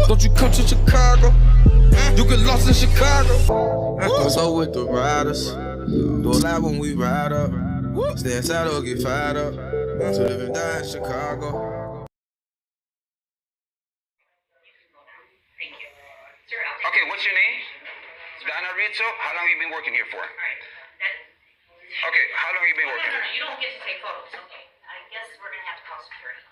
Don't you come to Chicago? You get lost in Chicago. So with the riders, do a lot when we ride up. Stay inside or get fired up. So live and die in Chicago. Okay, what's your name? Donna Rizzo. How long have you been working here for? Okay, how long have you been working here? You don't get to take photos. Okay, I guess we're going to have to call security.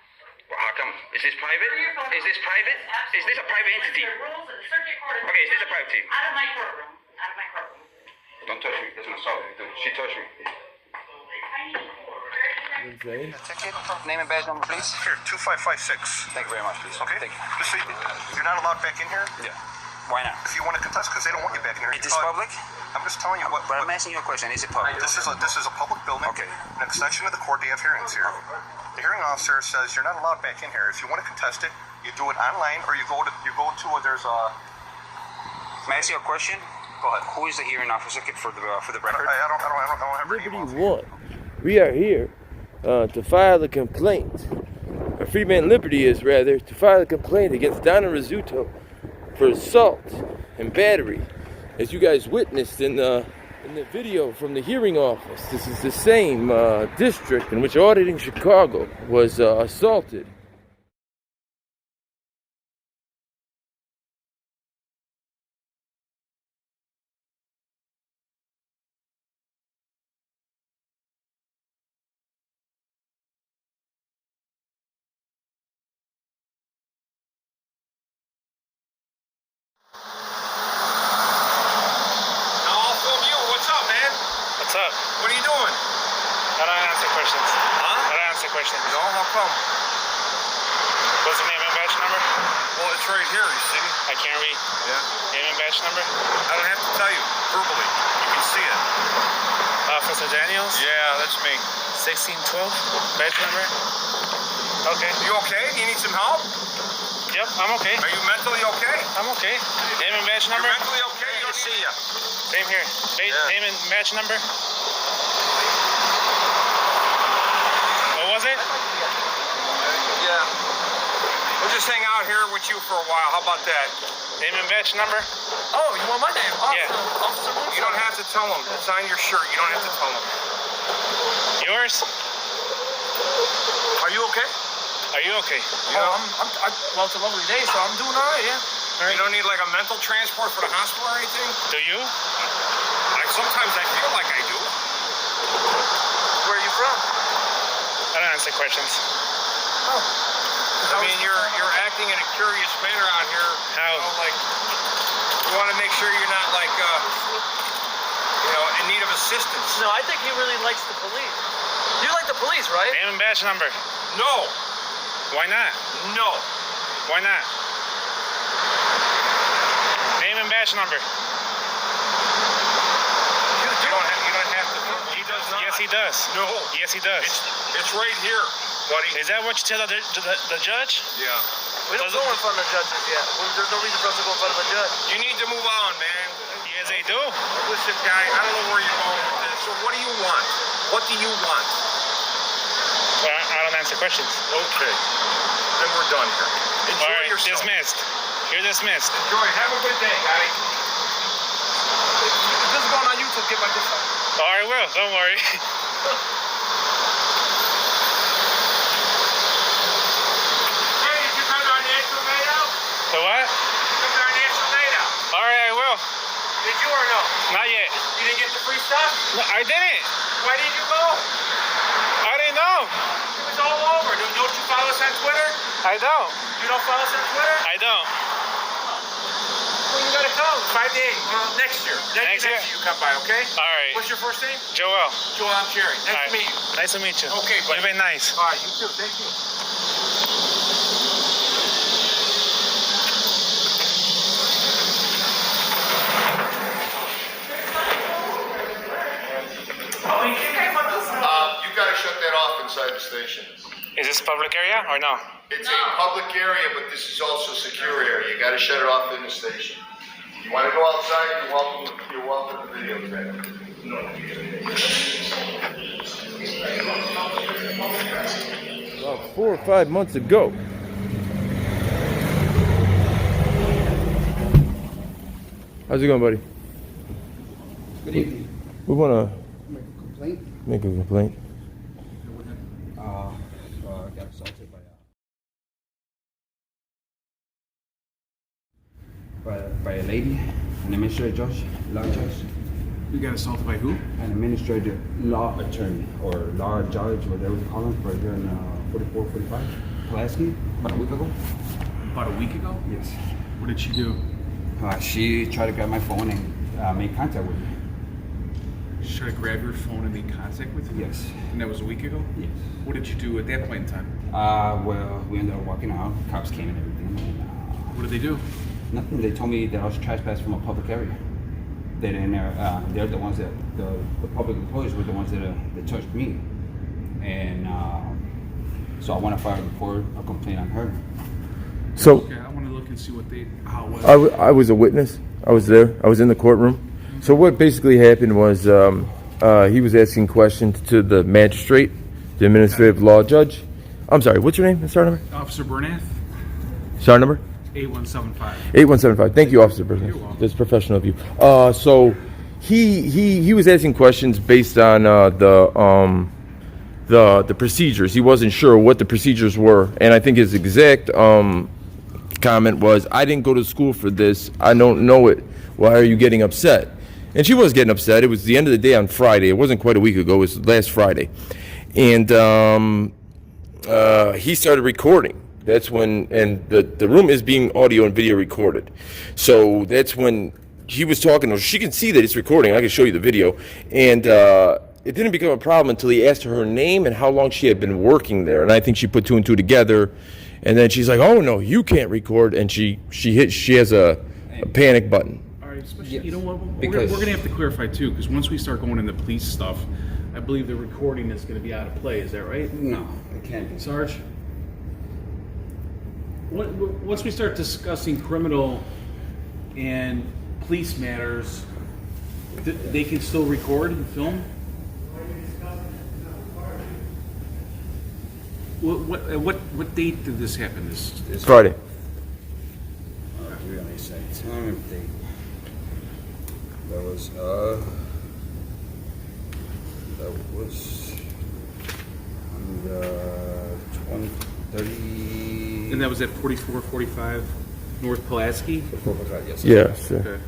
Well, how come? Is this private? Is this private? Is this a private entity? Rules of the circuit court. Okay, is this a private team? Out of my courtroom. Out of my courtroom. Don't touch me. That's an assault. She touched me. Ticket, name and badge number, please. Here, 2556. Thank you very much, please. Okay. Thank you. Just so you're not allowed back in here. Yeah. Why not? If you want to contest, because they don't want you back in here. Is this public? I'm just telling you what. But I'm asking you a question. Is it public? This is a public building. Okay. An extension of the court. They have hearings here. The hearing officer says you're not allowed back in here. If you want to contest it, you do it online, or you go to there's a. May I ask you a question? Go ahead. Who is the hearing officer for the record? I don't have her name. Liberty 1. We are here to file a complaint. Or Freeman Liberty is rather to file a complaint against Donna RIZZUTO for assault and battery. As you guys witnessed in the video from the hearing office, this is the same district in which Auditing Chicago was assaulted. What's up? What are you doing? I don't answer questions. Huh? I don't answer questions. No, how come? What's the name and badge number? Well, it's right here, you see. I can't read. Yeah. Name and badge number? I don't have to tell you verbally. You can see it. Officer Daniels? Yeah, that's me. 1612? Badge number? Okay. You okay? Do you need some help? Yep, I'm okay. Are you mentally okay? I'm okay. Name and badge number? You're mentally okay? Good to see you. Same here. Name and badge number? What was it? Yeah. We'll just hang out here with you for a while. How about that? Name and badge number? Oh, you want my name? Yeah. You don't have to tell them. It's on your shirt. You don't have to tell them. Yours? Are you okay? Are you okay? Yeah. Well, it's a lovely day, so I'm doing all right, yeah. You don't need like a mental transport for the hospital or anything? Do you? Sometimes I feel like I do. Where are you from? I don't answer questions. Oh. I mean, you're acting in a curious manner out here. How? You know, like, you want to make sure you're not like, in need of assistance. No, I think he really likes the police. You like the police, right? Name and badge number? No. Why not? No. Why not? Name and badge number? You don't have to. He does not. Yes, he does. No. Yes, he does. It's right here, buddy. Is that what you tell the judge? Yeah. We don't go in front of judges yet. There's no reason for us to go in front of a judge. You need to move on, man. Yes, they do. Listen, guy, I don't know where you're going with this. So what do you want? What do you want? Well, I don't answer questions. Okay. Then we're done here. Enjoy All right, yourself. dismissed. You're dismissed. Enjoy. Have a good day, guy. This is going on YouTube. Get my discount. All right, well, don't worry. Hey, did you come to our national night out? The what? Come to our national night out. All right, I will. Did you or no? Not yet. You didn't get the free stuff? No, I didn't. Why didn't you go? I didn't know. It was all over. Don't you follow us on Twitter? I don't. You don't follow us on Twitter? I don't. Well, you gotta come. 5 days. Well, next year. Next year? You come by, okay? All right. What's your first name? Joel. Joel, I'm Jerry. Nice All to meet you. Nice to meet you. Okay, buddy. You've been nice. All right, you too. Thank you. You gotta shut that off inside the station. Is this a public area or no? It's a public area, but this is also a secure area. You gotta shut it off in the station. You wanna go outside, you're welcome to videotape. about 4 or 5 months ago. How's it going, buddy? Good evening. We want to Make a complaint. make a complaint. I got assaulted by a lady, an administrative judge, law judge, You got assaulted by who? an administrative law attorney or law judge, whatever you call him, right here in 4445 Pulaski, about a week ago. About a week ago? Yes. What did she do? She tried to grab my phone and make contact with me. She tried to grab your phone and make contact with you? Yes. And that was a week ago? Yes. What did you do at that point in time? Well, we ended up walking out. Cops came and everything. And, What did they do? nothing. They told me that I was trespassed from a public area. They didn't. They're the ones that the public employees were the ones that touched me, and so I want to file a complaint on her. So Okay, I want to look and see what how it was. I was a witness. I was there. I was in the courtroom. So what basically happened was he was asking questions to the magistrate, the administrative law judge. I'm sorry. What's your name? Sergeant number? Officer Bernath, Sergeant number? 8175. 8175. Thank you, Officer Bernath. You're welcome. That's professional of you. So he was asking questions based on the procedures. He wasn't sure what the procedures were, and I think his exact comment was, "I didn't go to school for this. I don't know it. Why are you getting upset?" And she was getting upset. It was the end of the day on Friday. It wasn't quite a week ago. It was last Friday, and he started recording. That's when, and the room is being audio and video recorded. So that's when he was talking. She can see that it's recording. I can show you the video. And it didn't become a problem until he asked her name and how long she had been working there. And I think she put 2 and 2 together. And then she's like, "Oh no, you can't record." And she has a panic button. All right, especially, Yes. you know what? We're Because- going to have to clarify too, because once we start going into police stuff, I believe the recording is going to be out of play. Is that right? No, it can't be. Sarge? Once we start discussing criminal and police matters, they can still record and film? What date did this happen? This Friday. We're on the exact time and date. That was on the 30. and that was at 4445 North Pulaski? Yes. Yes. Okay.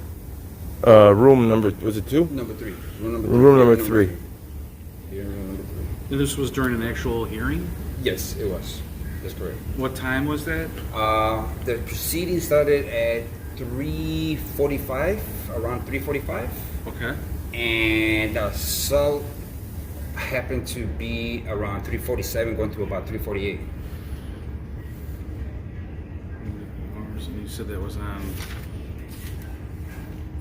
Room number, was it 2? Number 3. Room number 3. Here, room number 3. And this was during an actual hearing? Yes, it was. That's correct. What time was that? The proceeding started at 3:45, around 3:45, Okay. and the assault happened to be around 3:47, going to about 3:48. And you said that was on,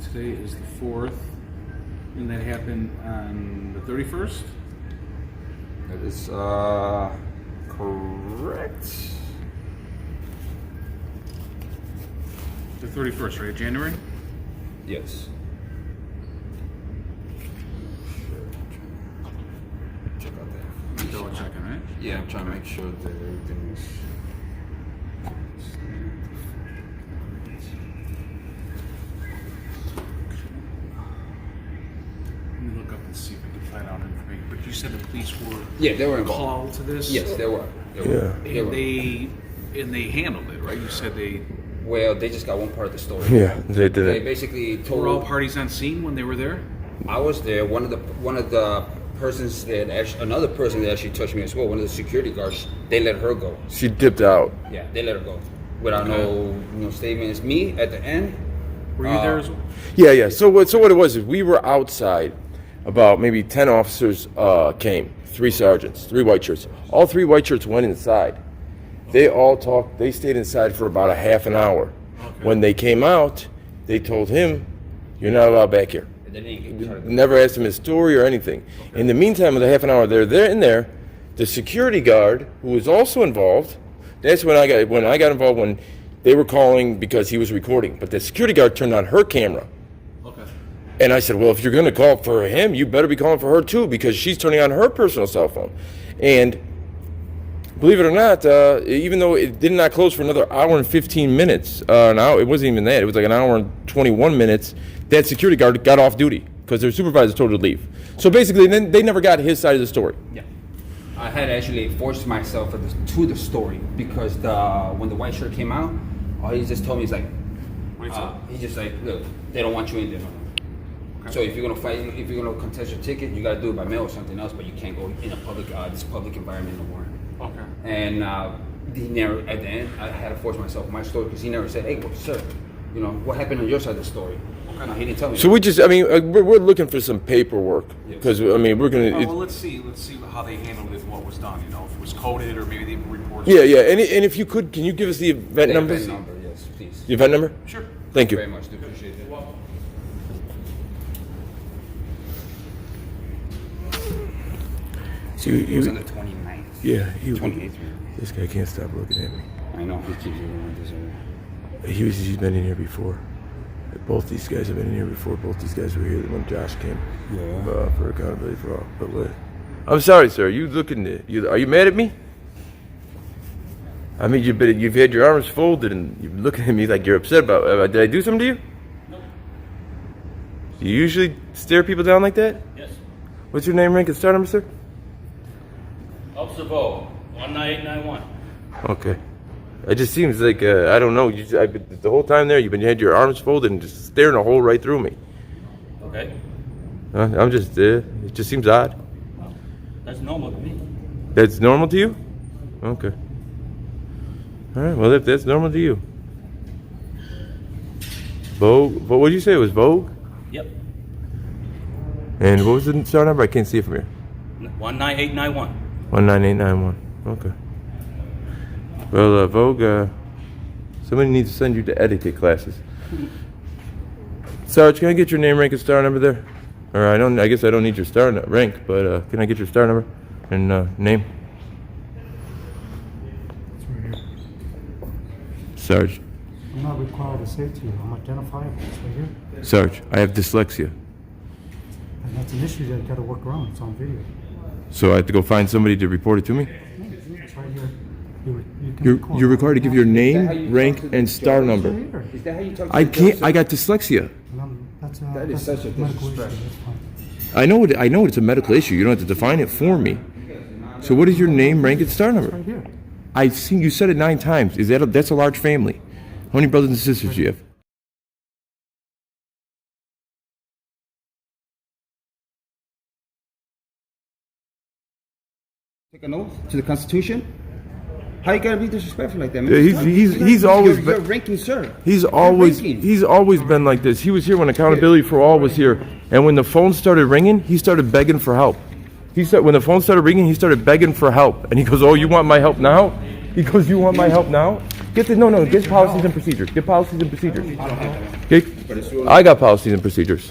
today is the 4th, and that happened on the 31st? That is correct. The 31st, right? January? Yes. Check out that. Double checking, right? Yeah, I'm trying to make sure that everything is. Let me look up and see if I can find out information. But you said the police were Yeah, they were involved. called to this? Yes, they were. Yeah. And they handled it, right? You said they Well, they just got one part of the story. Yeah, they did They it. basically were all told. parties on scene when they were there? I was there. One of the persons that actually, another person that actually touched me as well. One of the security guards. They let her go. She dipped out. Yeah, they let her go without no statements. Me at the end. Were you there as well? Yeah. So what it was is we were outside. About maybe 10 officers came. 3 sergeants, 3 white shirts. All 3 white shirts went inside. They all talked. They stayed inside for about a half an hour. Okay. When they came out, they told him, "You're not allowed back here." And then they Never asked him his story or anything. In the meantime, of the half an hour they're in there, the security guard, who was also involved, that's when I got involved, when they were calling because he was recording. But the security guard turned on her camera. Okay. And I said, "Well, if you're going to call for him, you better be calling for her too, because she's turning on her personal cell phone." And Believe it or not, even though it did not close for another hour and 15 minutes, now it wasn't even that. It was like an hour and 21 minutes. That security guard got off duty because their supervisor told her to leave. So basically, then they never got his side of the story. Yeah. I had actually forced myself to the story because when the white shirt came out, all he just told me is like, he's just like, look, they don't want you in there. Okay. So if you're gonna fight, if you're gonna contest your ticket, you gotta do it by mail or something else, but you can't go in a public, this public environment no more. Okay. And he never, at the end, I had to force myself my story because he never said, hey, well, sir, you know, what happened on your side of the story? Okay. No, he didn't tell me. So we just, I mean, we're looking for some paperwork because I mean we're gonna. Well, let's see how they handled it, what was done. You know, if it was coded or maybe they reported. Yeah, yeah. And if you could, can you give us the event number? Event number, yes, please. The event number? Sure. Thank you. Very much, do appreciate it. So It was on the 29th. Yeah, 28th. This guy can't stop looking at me. I know, he keeps doing this. He's been in here before. Both these guys have been in here before. Both these guys were here when Josh came. Yeah. For accountability for all. But what? I'm sorry, sir. You looking? Are you mad at me? I mean, you've had your arms folded and you're looking at me like you're upset about. Did I do something to you? No. Do you usually stare people down like that? Yes. What's your name, rank, and star number, sir? Officer Bo, 19891. Okay. It just seems like I don't know. The whole time there, you had your arms folded and just staring a hole right through me. Okay. I'm just. It just seems odd. Well, that's normal to me. That's normal to you? Okay. All right. Well, if that's normal to you, Vogue. What did you say? It was Vogue? Yep. And what was the star number? I can't see it from here. 19891. 19891. Okay. Well, Vogue, somebody needs to send you to etiquette classes. Sarge, can I get your name, rank, and star number there? Or I guess I don't need your star rank, but can I get your star number and name? It's right here. Sarge. I'm not required to say it to you. I'm identifiable. It's right here. Sarge, I have dyslexia. And that's an issue that I got to work around. It's on video. So I have to go find somebody to report it to me? It's right here. You can record. You're required to give your name, rank, and star number. Is that how you talk to I the can't. judge, I got dyslexia. That is such a disrespect. I know it's a medical issue. You don't have to define it for me. So what is your name, rank, and star number? Right here. I've seen you said it 9 times. That's a large family? How many brothers and sisters do you have? Take an oath to the Constitution? How you gotta be disrespectful like that, man? Yeah, he's always you're been ranking, sir. He's always been like this. He was here when Accountability for All was here, and when the phone started ringing, he started begging for help. When the phone started ringing, he started begging for help, and he goes, "Oh, you want my help now?" He goes, "You want my help now?" Get policies and procedures. Get policies and procedures. Okay? I got policies and procedures.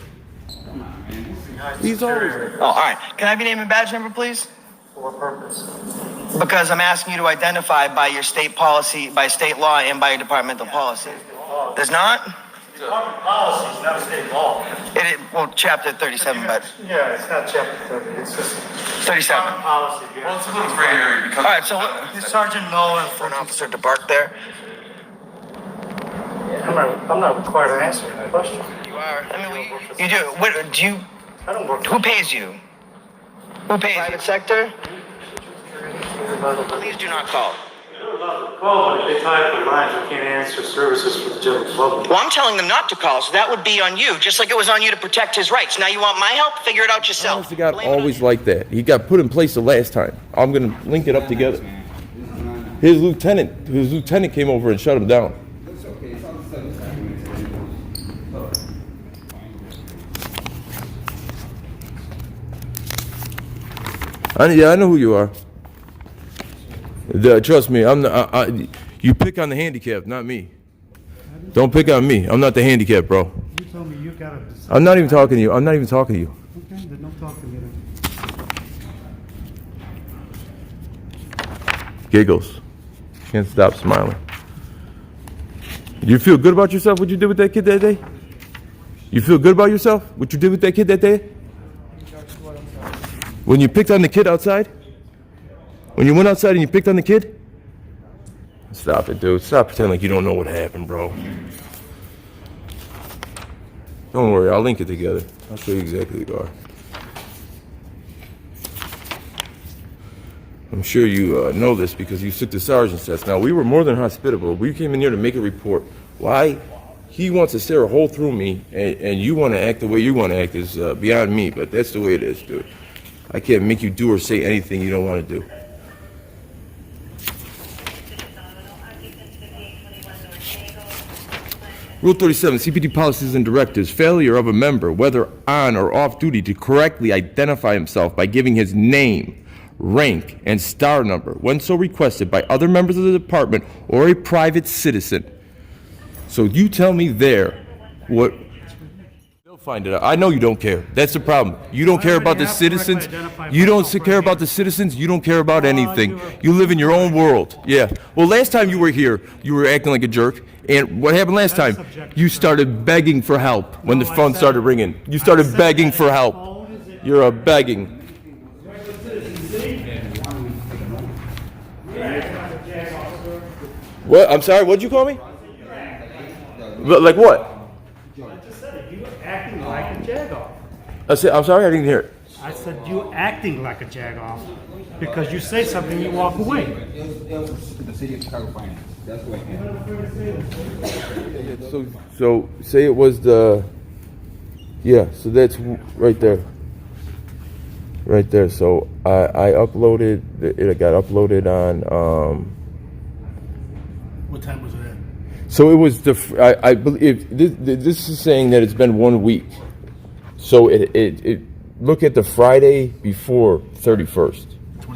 He's always. Oh, all right. Can I have your name and badge number, please? For what purpose? Because I'm asking you to identify by your state policy, by state law, and by your departmental policy. There's not? Department policy is not a state law. Well, chapter 37, but Yeah, it's not chapter 30. It's just 37. policy. Well, it's a little gray area because. All right, so Sergeant Nolan for an officer to bark there. I'm not required to answer that question. You are. I mean, you do. What do you? I don't work. Who pays you? Who pays you? Private sector? Please do not call. Call, but if they tie up the lines, we can't answer services for the general public. Well, I'm telling them not to call, so that would be on you, just like it was on you to protect his rights. Now you want my help? Figure it out yourself. Honestly, God, always like that. He got put in place the last time. I'm gonna link it up together. His lieutenant came over and shut him down. I know who you are. Trust me, you pick on the handicapped, not me. Don't pick on me. I'm not the handicapped, bro. You told me you got to decide. I'm not even talking to you. I'm not even talking to you. Okay, then don't talk to me then. Giggles. Can't stop smiling. Do you feel good about yourself, what you did with that kid that day? You feel good about yourself, what you did with that kid that day? When you picked on the kid outside? When you went outside and you picked on the kid? Stop it, dude. Stop pretending like you don't know what happened, bro. Don't worry, I'll link it together. I'll show you exactly the car. I'm sure you know this because you took the sergeant's test. Now, we were more than hospitable. We came in here to make a report. Why he wants to stare a hole through me and you want to act the way you want to act is beyond me, but that's the way it is, dude. I can't make you do or say anything you don't want to do. Rule 37, CPD policies and directives. Failure of a member, whether on or off duty, to correctly identify himself by giving his name, rank, and star number, when so requested by other members of the department or a private citizen. So you tell me there what... They'll find it out. I know you don't care. That's the problem. You don't care about the citizens. You don't care about the citizens. You don't care about anything. You live in your own world. Yeah. Well, last time you were here, you were acting like a jerk. And what happened last time? You started begging for help when the phone started ringing. You started begging for help. You're a begging. What? I'm sorry, what'd you call me? Like what? I just said it. You were acting like a jagoff. I said, I'm sorry, I didn't hear it. I said you acting like a jagoff because you say something, you walk away. The city of Chicago Finance. That's what it is. So say it was the, yeah, so that's right there. Right there. So I uploaded, it got uploaded on, What time was it at? so it was I believe, this is saying that it's been 1 week. So it look at the Friday before 31st.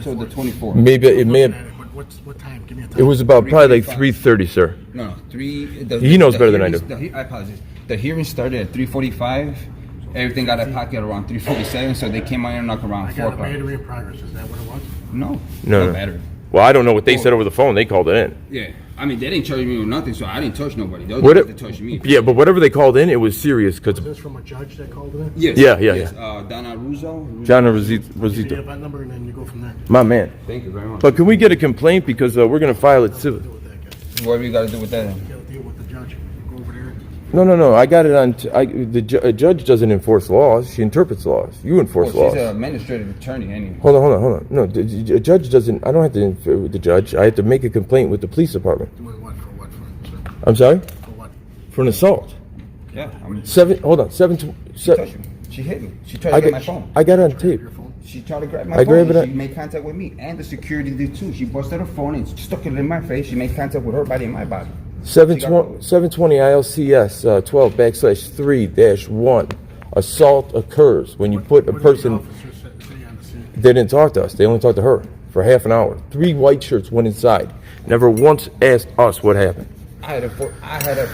So the 24th. Maybe it may have. What time? Give me a time. It was about probably like 3:30, sir. No, 3. He knows better than I do. I apologize. The hearing started at 3:45. Everything got a pocket around 3:47, so they came on and knocked around 4 I got a o'clock. battery in progress. Is that what it was? No. No. Battery. Well, I don't know what they said over the phone. They called it in. Yeah. I mean, they didn't charge me with nothing, so I didn't touch nobody. They didn't touch me. Yeah, but whatever they called in, it was serious because. Was this from a judge that called it in? Yes. Yeah. Yes. DONNA Rizzo. John You Rosito. have that number and then you go from there. My man. Thank you very much. But can we get a complaint because we're gonna file it civil? What do you got to do with that? You gotta deal with the judge. Go over there. No. I got it on. A judge doesn't enforce laws. She interprets laws. You enforce laws. She's an administrative attorney anyway. Hold on. No, a judge doesn't. I don't have to interfere with the judge. I have to make a complaint with the police department. Doing what for what, sir? I'm sorry. For what? For an assault. Yeah. Hold on. She touched me. She hit me. She tried to get my phone. I got it on tape. She tried to grab my I phone. grabbed it. She made contact with me, and the security did too. She busted her phone and stuck it in my face. She made contact with her body and my body. 720 ILCS 12/3-1. Assault occurs when you put a person. They didn't talk to us. They only talked to her for half an hour. 3 white shirts went inside. Never once asked us what happened. I had to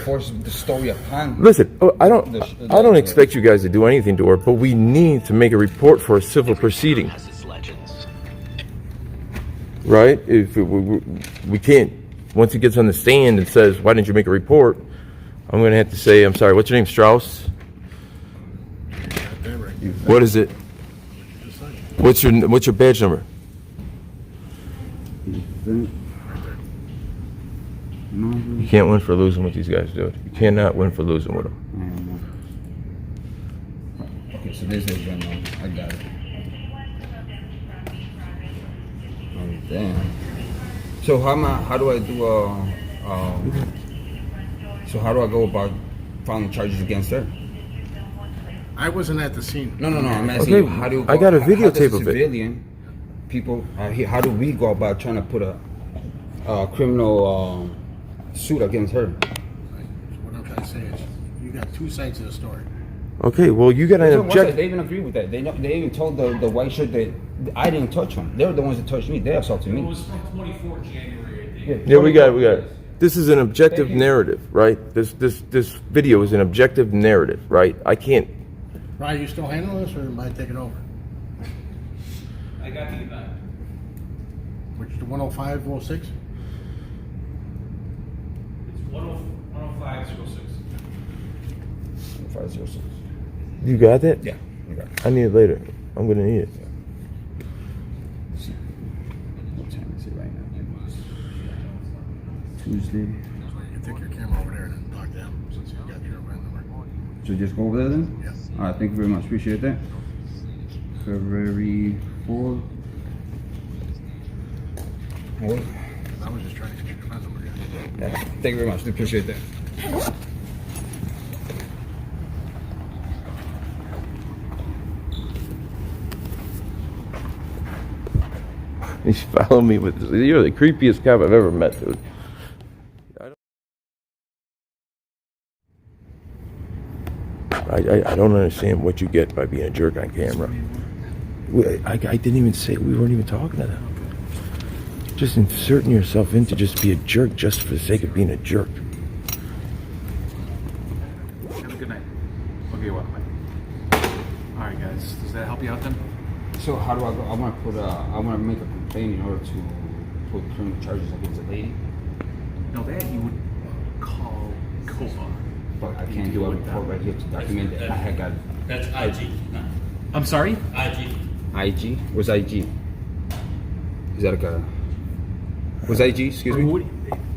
force the story upon. Listen, I don't expect you guys to do anything to her, but we need to make a report for a civil proceeding. Right? If we can't. Once he gets on the stand and says, "Why didn't you make a report?" I'm going to have to say, "I'm sorry. What's your name, Strauss? What is it? What's your badge number?" You can't win for losing with these guys, dude. You cannot win for losing with them. Okay, so this is gun number. I got it. Oh, damn. So how do I do so how do I go about filing charges against her? I wasn't at the scene. No. I'm asking Okay, you, how do you I got a videotape how does of it. civilian people, how do we go about trying to put a criminal suit against her? What I'm trying to say is, you got two sides of the story. Okay, well, you got an objection. They even agree with that. They even told the white shirt that I didn't touch them. They were the ones that touched me. They assaulted me. It was from 24 January, I think. Yeah, we got it. This is an objective narrative, right? This video is an objective narrative, right? I can't. Brian, you still handling this, or am I taking over? I got the event. Which the 10506? It's 10506. 506. You got that? Yeah, I got it. I need it later. I'm gonna need it. What time see right now. Tuesday. You take your camera over there and talk to him since you got your event number. So just go over there then? Yes. All right, thank you very much. Appreciate that. February 4th. I was just trying to get your event number. Yeah, thank you very much. Appreciate that. He's following me with this. You're the creepiest cop I've ever met, dude. I don't understand what you get by being a jerk on camera. I didn't even say, we weren't even talking to them. Just inserting yourself in to just be a jerk just for the sake of being a jerk. Have a good night. Okay, well, all right, guys. Does that help you out then? So how do I go? I want to make a complaint in order to put criminal charges against a lady. No, that you would call COPA. But I can't do a report right here to document that I had got. That's IG. No. I'm sorry? IG. IG? What's IG? Is that like a... What's IG? Excuse me?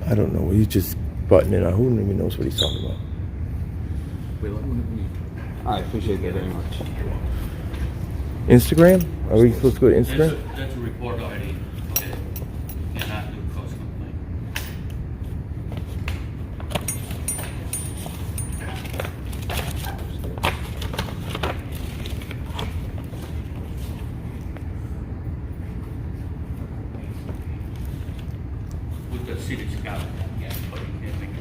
I don't know. He's just butting it on. Who even knows what he's talking about? I appreciate that very much. Instagram? Are we supposed to go to Instagram? That's a report already. Okay. Cannot do cross complaint. We could see that you got it. Yeah, but you can't make it.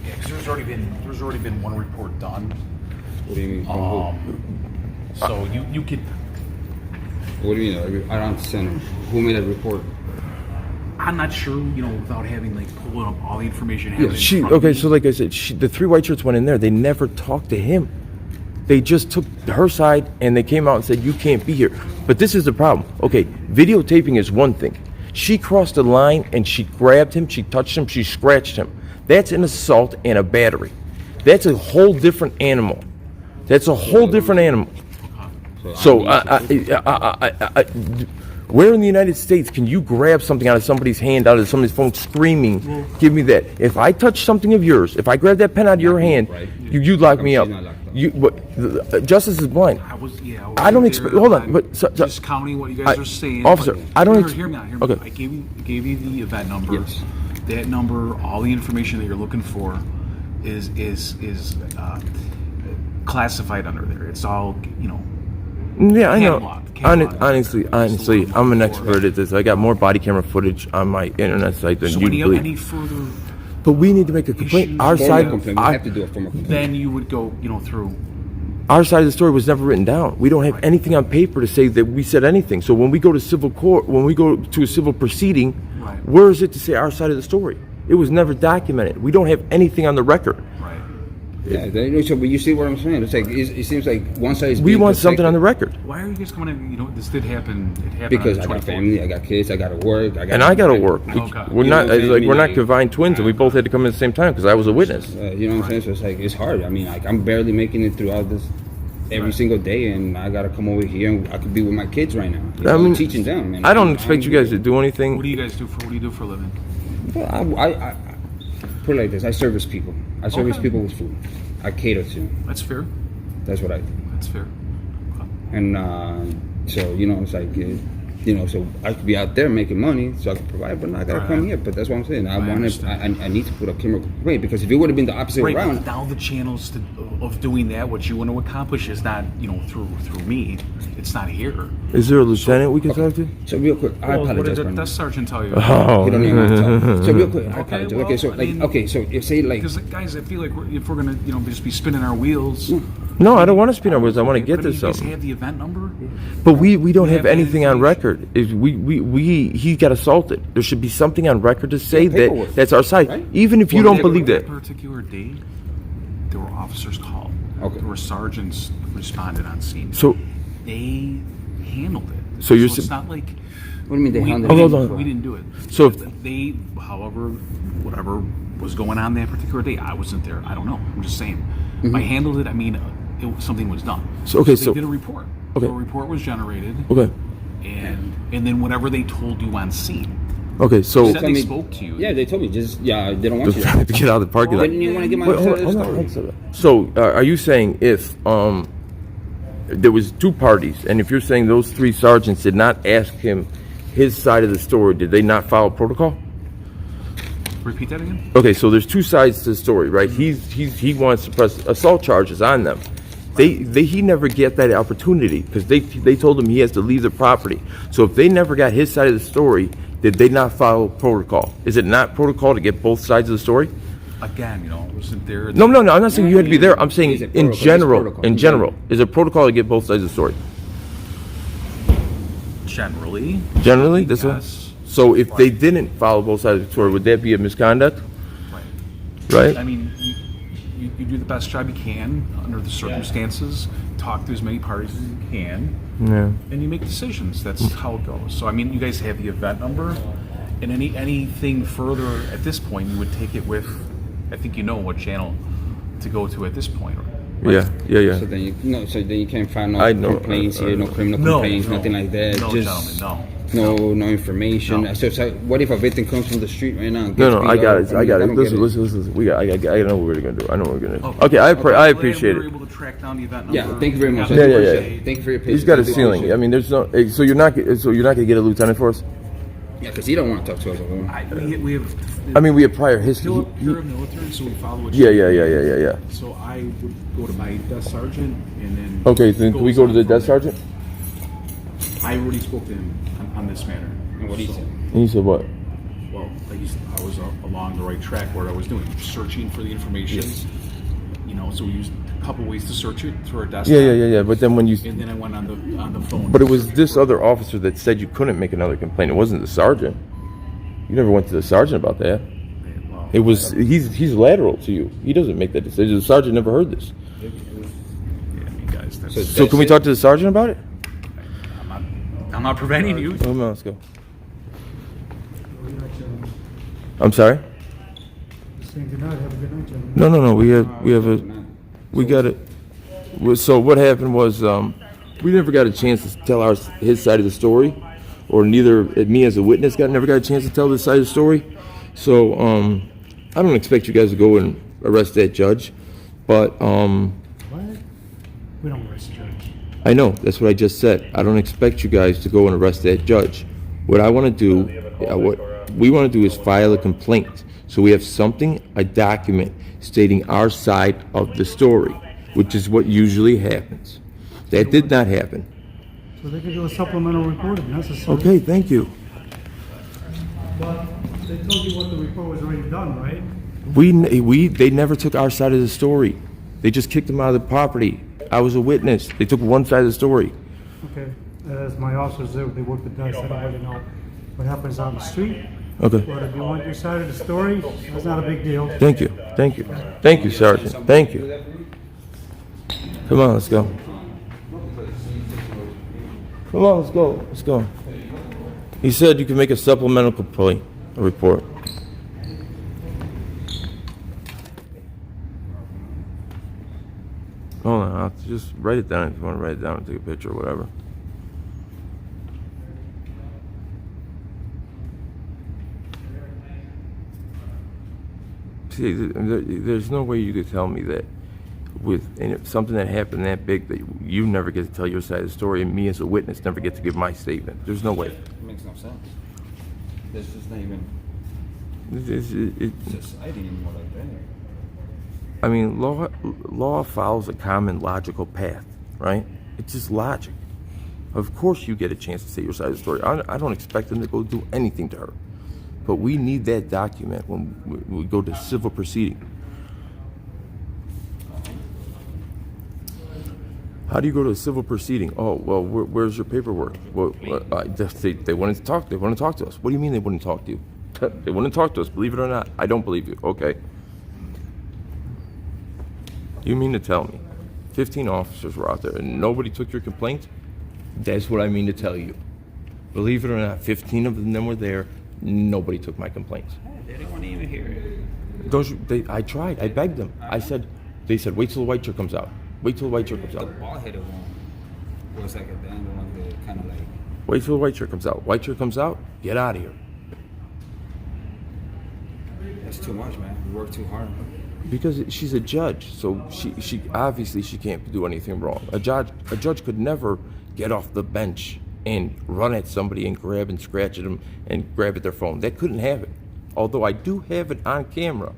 Yeah, because there's already been one report done. What do you mean? From who? So you could. What do you mean? I don't understand. Who made that report? I'm not sure, without having pulling up all the information. So like I said, the three white shirts went in there. They never talked to him. They just took her side and they came out and said, you can't be here. But this is the problem. Okay, videotaping is one thing. She crossed the line and she grabbed him, she touched him, she scratched him. That's an assault and a battery. That's a whole different animal. That's a whole different animal. So, where in the United States can you grab something out of somebody's hand, out of somebody's phone, screaming, give me that? If I touch something of yours, if I grab that pen out of your hand, you lock me up. Justice is blind. I don't expect. Hold on, but just counting what you guys are saying. Officer, I don't. Hear me out. Okay. I gave you the event number. Yes. That number, all the information that you're looking for, is classified under there. It's all Yeah, I know. Catalog. Honestly, I'm an expert at this. I got more body camera footage on my internet site than you believe. Any further? But we need to make a complaint. Our side, we have to do a formal complaint. Then you would go, through. Our side of the story was never written down. We don't have anything on paper to say that we said anything. So when we go to civil court, when we go to a civil proceeding, where is it to say our side of the story? It was never documented. We don't have anything on the record. Right. Yeah, so but you see what I'm saying? It's like it seems like one side is. We want something on the record. Why are you guys coming in? This did happen. It happened because on I the got family, I got kids, I got to work. And I got to work. Okay. We're not we're not confined twins, and we both had to come at the same time because I was a witness. You know what I'm saying? So it's like it's hard. I mean, I'm barely making it throughout this every single day, and I got to come over here, and I could be with my kids right now. I mean, teaching them. Man. I don't expect you guys to do anything. What do you guys do for? What do you do for a living? Well, I put it like this: I service people. I service people with food. I cater to them. That's fair. That's what I do. That's fair. Okay. And so it's like so I could be out there making money, so I could provide, but I gotta come here. But that's what I'm saying. I need to put a camera away because if it would have been the opposite around. But now the channels of doing that, what you want to accomplish, is not through me. It's not here. Is there a lieutenant we can talk to? So real quick, I apologize. What did the sergeant tell you? Oh, you don't even have to tell. So real quick, I apologize. Well, okay, so so if say like because guys, I feel like if we're gonna just be spinning our wheels. No, I don't want to spin our wheels. I want to get to something. You guys have the event number. But we don't have anything on record. He got assaulted. There should be something on record to say that's our side. Right? Even if you don't believe that. Particular day, there were officers called. Okay. There were sergeants responded on scene. So they handled it. So you're it's not like. What do you mean they handled it? We didn't do it. So if they, however, whatever was going on that particular day, I wasn't there. I don't know. I'm just saying. I handled it. I mean, something was done. So they did a report. A report was generated. Okay. And then whatever they told you on scene. Okay, so You said they spoke to you. Yeah, they told me they don't want you to get out of the parking lot. Didn't you want to get my Wait, side of the hold on, story? So, are you saying if there was two parties, and if you're saying those three sergeants did not ask him his side of the story, did they not follow protocol? Repeat that again? Okay, so there's two sides to the story, right? He wants to press assault charges on them. He never get that opportunity because they told him he has to leave the property. So if they never got his side of the story, did they not follow protocol? Is it not protocol to get both sides of the story? Again, wasn't there? No. I'm not saying you had to be there. I'm saying in general. It's protocol. Is it protocol to get both sides of the story? Generally. Generally, this one. Yes. So if they didn't follow both sides of the story, would that be a misconduct? Right. I mean, you do the best job you can under the circumstances. Talk to as many parties as you can. Yeah. And you make decisions. That's how it goes. So I mean, you guys have the event number, and anything further at this point, you would take it with. I think you know what channel to go to at this point. Right? Yeah. So then you can't find no complaints here, no criminal complaints, nothing like that. No, Just gentlemen, no information. No. So what if a victim comes from the street right now? And No, gets I beat got up? it. I got it. don't get Listen. I know what we're gonna do. I know what we're gonna do. Okay, I appreciate We were it. able to track down the event number. Yeah, thank you very much. Yeah. Thank you for your patience. He's got a I do ceiling. appreciate I mean, there's no. So you're not gonna get a lieutenant for us? Yeah, because he don't want to talk to us. We have. I mean, we have prior history. You're a military, so we follow what. Yeah. So I would go to my desk sergeant, and then. Okay, so can we go to the desk sergeant? I already spoke to him on this matter. And what he said? And he said what? Well, I was along the right track where I was doing searching for the information. Yes. So we used a couple ways to search it through our desktop. Yeah. But then when you. And then I went on the phone. But it was this other officer that said you couldn't make another complaint. It wasn't the sergeant. You never went to the sergeant about that. It was he's lateral to you. He doesn't make that decision. The sergeant never heard this. Yeah, I mean, guys, that's. So can we talk to the sergeant about it? I'm not preventing you. Come on, let's go. I'm sorry. Saying good night. Have a good night, gentlemen. No. We got it. So what happened was we never got a chance to tell his side of the story, or neither me as a witness never got a chance to tell this side of the story. So I don't expect you guys to go and arrest that judge, but What? We don't arrest judge. I know that's what I just said. I don't expect you guys to go and arrest that judge. What I want to do, what we want to do, is file a complaint. So we have a document stating our side of the story, which is what usually happens. That did not happen. So they could do a supplemental report if necessary. Okay, thank you. But they told you what the report was already done, right? They never took our side of the story. They just kicked him out of the property. I was a witness. They took one side of the story. Okay. As my officers there, they work the dice. I don't really know what happens on the street. Okay. But if you want your side of the story, that's not a big deal. Thank you, Sergeant. Thank you. Come on, let's go. Let's go. He said you can make a supplemental complaint, a report. Hold on, I'll just write it down if you want to write it down and take a picture or whatever. See, there's no way you could tell me that with something that happened that big that you never get to tell your side of the story and me as a witness never get to give my statement. There's no way. It makes no sense. This is not even society anymore like that. I mean, law follows a common logical path, right? It's just logic. Of course you get a chance to say your side of the story. I don't expect them to go do anything to her. But we need that document when we go to civil proceeding. How do you go to a civil proceeding? Oh, well, where's your paperwork? Well, they want to talk. They want to talk to us. What do you mean they wouldn't talk to you? They wouldn't talk to us. Believe it or not, I don't believe you. Okay. You mean to tell me 15 officers were out there and nobody took your complaint? That's what I mean to tell you. Believe it or not, 15 of them were there. Nobody took my complaints. They didn't want to even hear it. I tried. I begged them. They said, wait till the white shirt comes out. Wait till the white shirt comes out. The ball headed one. was like at the end when they kind of like. Wait till the white shirt comes out. White shirt comes out, get out of here. That's too much, man. We work too hard. Because she's a judge, so she obviously she can't do anything wrong. A judge could never get off the bench and run at somebody and grab and scratch at them and grab at their phone. That couldn't happen. Although I do have it on camera,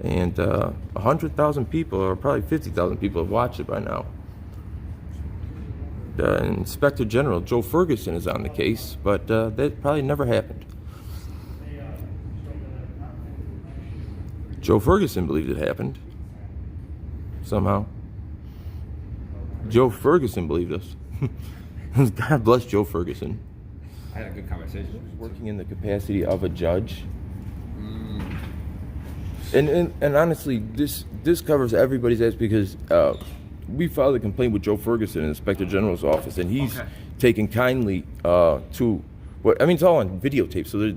and 100,000 people, or probably 50,000 people, have watched it by now. The Inspector General Joe Ferguson is on the case, but that probably never happened. Joe Ferguson believed it happened. Somehow. Joe Ferguson believed us. God bless Joe Ferguson. I had a good conversation. Working in the capacity of a judge. And honestly, this covers everybody's ass because we filed a complaint with Joe Ferguson in the Inspector General's office, and he's taken kindly to what I mean. It's all on videotape, so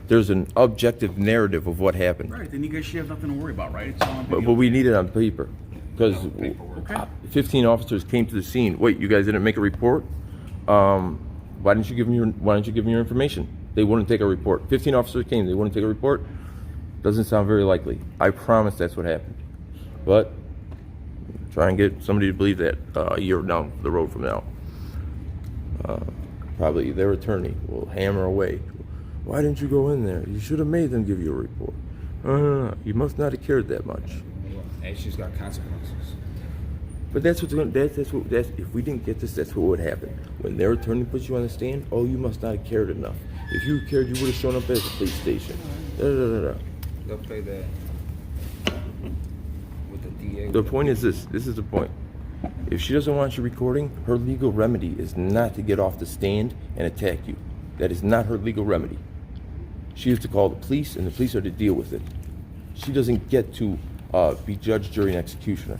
there's an objective narrative of what happened. Right, then you guys should have nothing to worry about, right? It's all on But video. we need it on paper because 15 officers came to the scene. Wait, you guys didn't make a report? Why didn't you give them your information? They wouldn't take a report. 15 officers came. They wouldn't take a report. Doesn't sound very likely. I promise that's what happened. But try and get somebody to believe that a year down the road from now. Probably their attorney will hammer away. Why didn't you go in there? You should have made them give you a report. You must not have cared that much. And she's got consequences. But that's if we didn't get this, that's what would happen. When their attorney puts you on the stand, oh, you must not have cared enough. If you cared, you would have shown up at the police station. They'll play that with the DA. The point is this is the point. If she doesn't want you recording, her legal remedy is not to get off the stand and attack you. That is not her legal remedy. She is to call the police, and the police are to deal with it. She doesn't get to be judge, jury, and executioner.